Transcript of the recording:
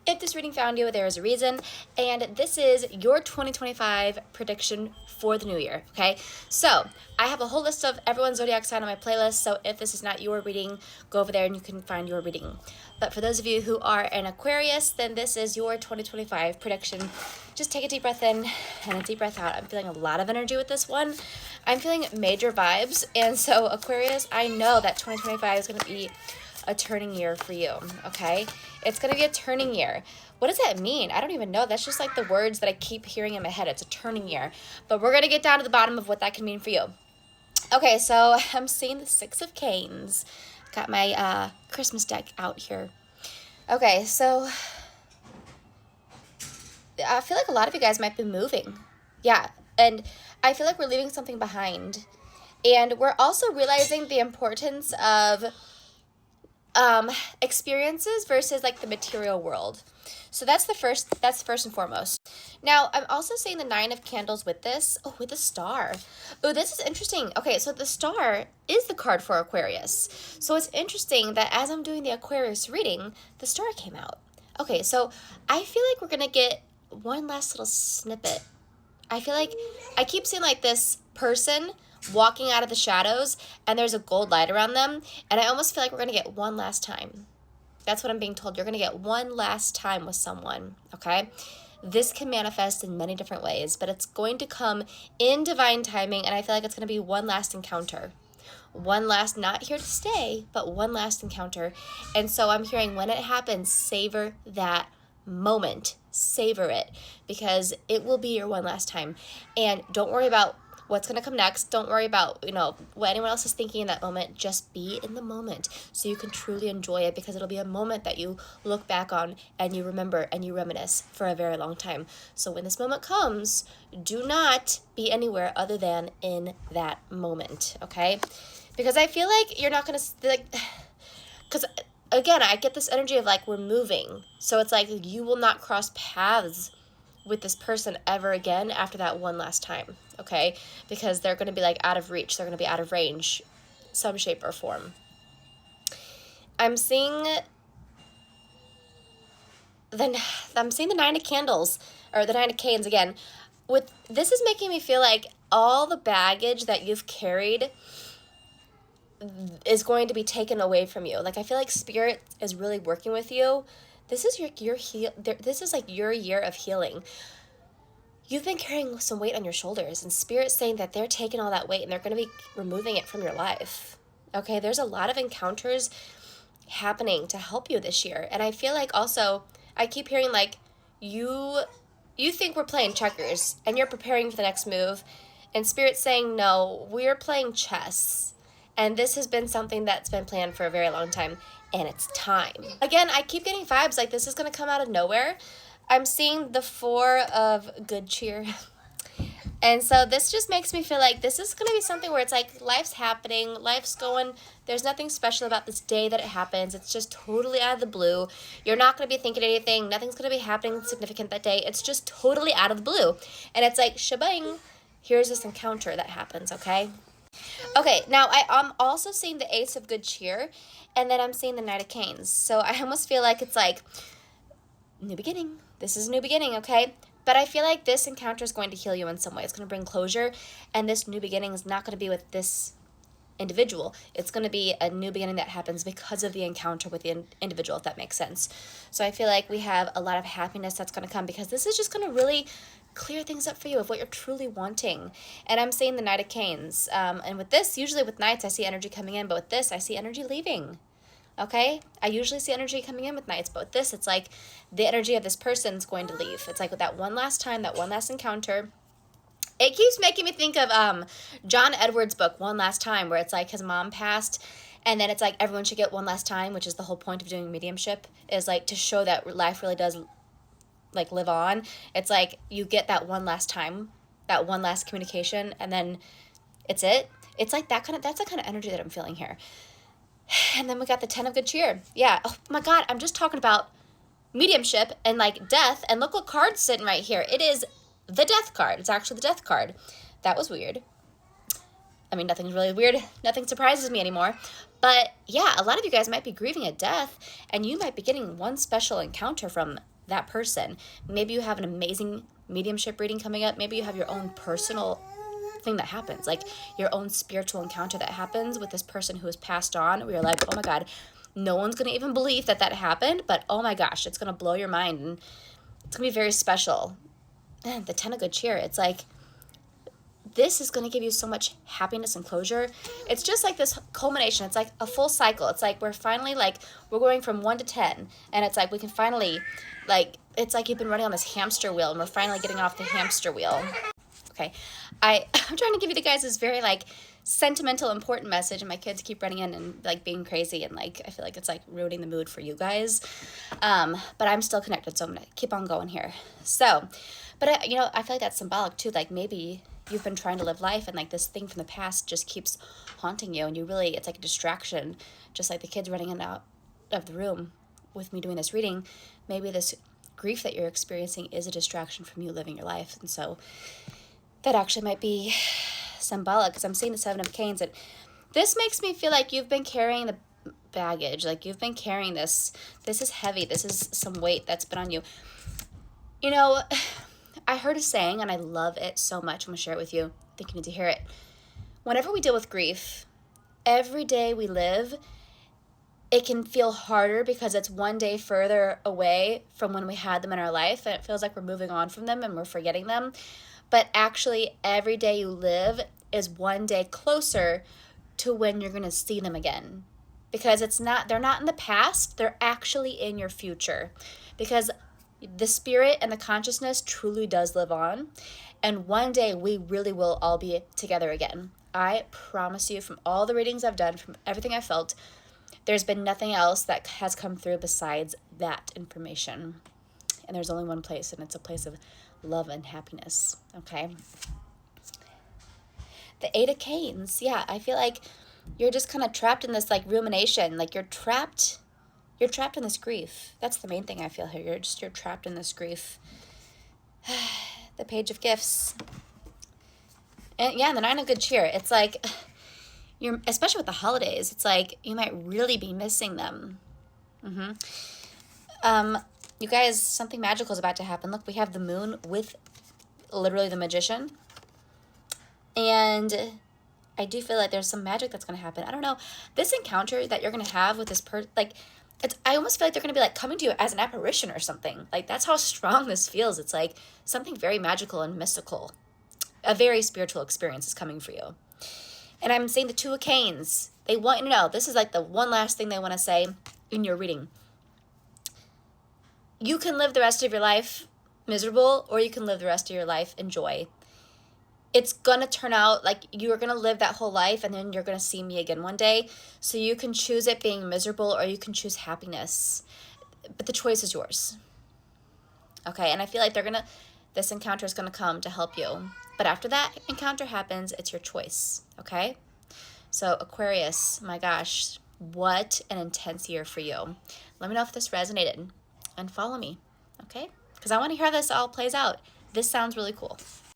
If this reading found you, there is a reason, and this is your 2025 prediction for the new year, okay? So I have a whole list of everyone's zodiac sign on my playlist, so if this is not your reading, go over there and you can find your reading. But for those of you who are an Aquarius, then this is your 2025 prediction. Just take a deep breath in and a deep breath out. I'm feeling a lot of energy with this one. I'm feeling major vibes, and so Aquarius, I know that 2025 is going to be a turning year for you, okay? It's going to be a turning year. What does that mean? I don't even know. That's just like the words that I keep hearing in my head. It's a turning year. But we're going to get down to the bottom of what that can mean for you. Okay, so I'm seeing the Six of Canes. Got my Christmas deck out here. Okay, so I feel like a lot of you guys might be moving. Yeah, and I feel like we're leaving something behind. And we're also realizing the importance of experiences versus like the material world. So that's first and foremost. Now, I'm also seeing the Nine of Candles with this. Oh, with the star. Oh, this is interesting. Okay, so the star is the card for Aquarius. So it's interesting that as I'm doing the Aquarius reading, the star came out. Okay, so I feel like we're going to get one last little snippet. I feel like I keep seeing like this person walking out of the shadows and there's a gold light around them, and I almost feel like we're going to get one last time. That's what I'm being told. You're going to get one last time with someone, okay? This can manifest in many different ways, but it's going to come in divine timing, and I feel like it's going to be one last encounter. One last, not here to stay, but one last encounter. And so I'm hearing when it happens, savor that moment. Savor it, because it will be your one last time. And don't worry about what's going to come next. Don't worry about, what anyone else is thinking in that moment. Just be in the moment so you can truly enjoy it, because it'll be a moment that you look back on and you remember and you reminisce for a very long time. So when this moment comes, do not be anywhere other than in that moment, okay? Because I feel like you're not going to, because again, I get this energy of like we're moving. So it's like you will not cross paths with this person ever again after that one last time, okay? Because they're going to be like out of reach. They're going to be out of range, some shape or form. I'm seeing the Nine of Candles, or the Nine of Canes again. This is making me feel like all the baggage that you've carried is going to be taken away from you. Like I feel like Spirit is really working with you. This is this is like your year of healing. You've been carrying some weight on your shoulders, and Spirit's saying that they're taking all that weight and they're going to be removing it from your life. Okay, there's a lot of encounters happening to help you this year. And I feel like also, I keep hearing like you think we're playing checkers and you're preparing for the next move, and Spirit's saying, no, we're playing chess. And this has been something that's been planned for a very long time, and it's time. Again, I keep getting vibes like this is going to come out of nowhere. I'm seeing the Four of Good Cheer. And so this just makes me feel like this is going to be something where it's like life's happening, life's going, there's nothing special about this day that it happens. It's just totally out of the blue. You're not going to be thinking anything. Nothing's going to be happening significant that day. It's just totally out of the blue. And it's like, shebang, here's this encounter that happens, okay? Okay, now I'm also seeing the Ace of Good Cheer, and then I'm seeing the Knight of Canes. So I almost feel like it's like, new beginning. This is a new beginning, okay? But I feel like this encounter is going to heal you in some way. It's going to bring closure, and this new beginning is not going to be with this individual. It's going to be a new beginning that happens because of the encounter with the individual, if that makes sense. So I feel like we have a lot of happiness that's going to come, because this is just going to really clear things up for you of what you're truly wanting. And I'm seeing the Knight of Canes. And with this, usually with Knights, I see energy coming in, but with this, I see energy leaving. Okay? I usually see energy coming in with Knights, but with this, it's like the energy of this person's going to leave. It's like with that one last time, that one last encounter. It keeps making me think of John Edwards' book, One Last Time, where it's like his mom passed, and then it's like everyone should get one last time, which is the whole point of doing mediumship, is like to show that life really does like live on. It's like you get that one last time, that one last communication, and then it's it. It's like that's the kind of energy that I'm feeling here. And then we got the Ten of Good Cheer. Yeah. Oh my God, I'm just talking about mediumship and like death, and look what card's sitting right here. It is the Death card. It's actually the Death card. That was weird. I mean, nothing's really weird. Nothing surprises me anymore. But yeah, a lot of you guys might be grieving a death, and you might be getting one special encounter from that person. Maybe you have an amazing mediumship reading coming up. Maybe you have your own personal thing that happens, like your own spiritual encounter that happens with this person who has passed on, where you're like, oh my God, no one's going to even believe that that happened, but oh my gosh, it's going to blow your mind, and it's going to be very special. And the 10 of good cheer, it's like, this is going to give you so much happiness and closure. It's just like this culmination. It's like a full cycle. It's like we're finally, like, we're going from 1 to 10, and it's like we can finally, like, it's like you've been running on this hamster wheel, and we're finally getting off the hamster wheel. Okay, I'm trying to give you the guys this very, like, sentimental, important message, and my kids keep running in and, like, being crazy, and, like, I feel like it's, like, ruining the mood for you guys. But I'm still connected, so I'm gonna keep on going here. So, but I feel like that's symbolic too. Like, maybe you've been trying to live life, and, like, this thing from the past just keeps haunting you, and it's like a distraction, just like the kids running in and out of the room with me doing this reading. Maybe this grief that you're experiencing is a distraction from you living your life, and so that actually might be symbolic, because I'm seeing the 7 of Canes, and this makes me feel like you've been carrying the baggage, like you've been carrying this is heavy, this is some weight that's been on you. I heard a saying, and I love it so much. I'm going to share it with you. I think you need to hear it. Whenever we deal with grief, every day we live, it can feel harder because it's one day further away from when we had them in our life, and it feels like we're moving on from them and we're forgetting them. But actually, every day you live is one day closer to when you're going to see them again. Because they're not in the past, they're actually in your future. Because the spirit and the consciousness truly does live on. And one day we really will all be together again. I promise you, from all the readings I've done, from everything I've felt, there's been nothing else that has come through besides that information. And there's only one place, and it's a place of love and happiness. Okay? The 8 of Canes. Yeah, I feel like you're just kind of trapped in this, like, rumination. Like, you're trapped in this grief. That's the main thing I feel here. You're trapped in this grief. The Page of Gifts. And yeah, the 9 of good cheer. It's like, especially with the holidays, it's like you might really be missing them. You guys, something magical is about to happen. Look, we have the moon with literally the Magician. And I do feel like there's some magic that's going to happen. I don't know. This encounter that you're going to have with this person, like, I almost feel like they're going to be, like, coming to you as an apparition or something. Like, that's how strong this feels. It's like something very magical and mystical. A very spiritual experience is coming for you. And I'm seeing the 2 of Canes. They want you to know. This is like the one last thing they want to say in your reading. You can live the rest of your life miserable, or you can live the rest of your life in joy. It's going to turn out like you're going to live that whole life, and then you're going to see me again one day. So you can choose it being miserable, or you can choose happiness. But the choice is yours. Okay, and I feel like this encounter is going to come to help you. But after that encounter happens, it's your choice. Okay? So Aquarius, my gosh, what an intense year for you. Let me know if this resonated, and follow me. Okay? Because I want to hear how this all plays out. This sounds really cool.